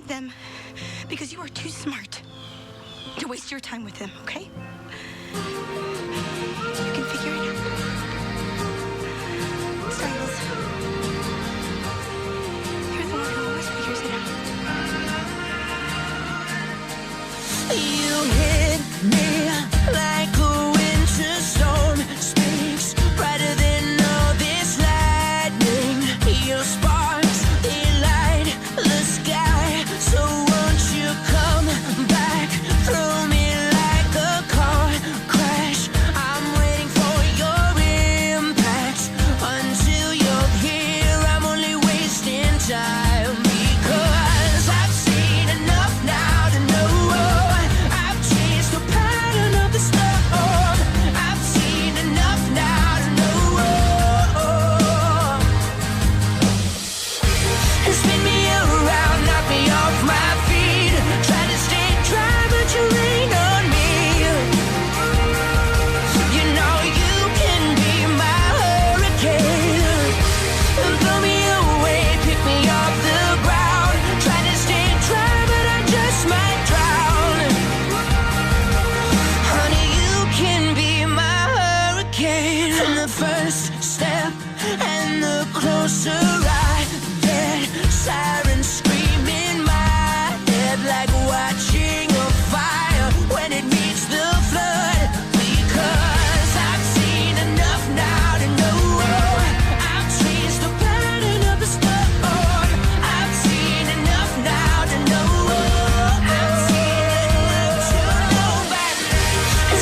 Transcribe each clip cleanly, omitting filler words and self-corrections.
them because you are too smart to waste your time with them, okay? You can figure it out. Styles, you're the one who always figures it out. You hit me like a winter storm, speaks brighter than all this lightning. Your sparks, they light the sky. So won't you come back? Throw me like a car crash. I'm waiting for your impact. Until you're here, I'm only wasting time. Because I've seen enough now to know I've changed the pattern of the storm. I've seen enough now to know. Spin me around, knock me off my feet. Try to stay dry, but you rain on me. You know you can be my hurricane. Blow me away, pick me off the ground. Try to stay dry, but I just might drown. Honey, you can be my hurricane. From the first step and the closer I get, sirens scream in my head like watching a fire when it meets the flood. Because I've seen enough now to know I've changed the pattern of the storm. I've seen enough now to know I've seen enough to know back.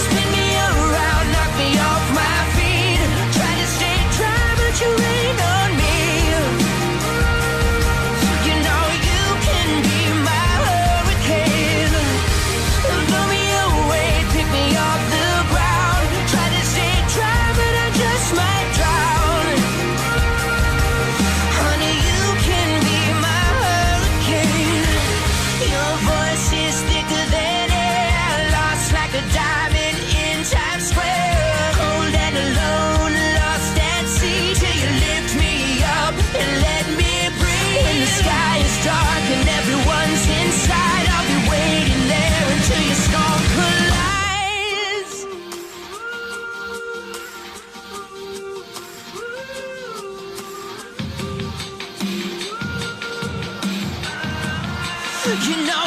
Spin me around, knock me off my feet. Try to stay dry, but you rain on me. You know you can be my hurricane. Blow me away, pick me off the ground. Try to stay dry, but I just might drown. Honey, you can be my hurricane. Your voice is thicker than air, lost like a diamond in Times Square. Cold and alone, lost at sea, till you lift me up and let me breathe. When the sky is dark and everyone's inside, I'll be waiting there until your storm collides. You know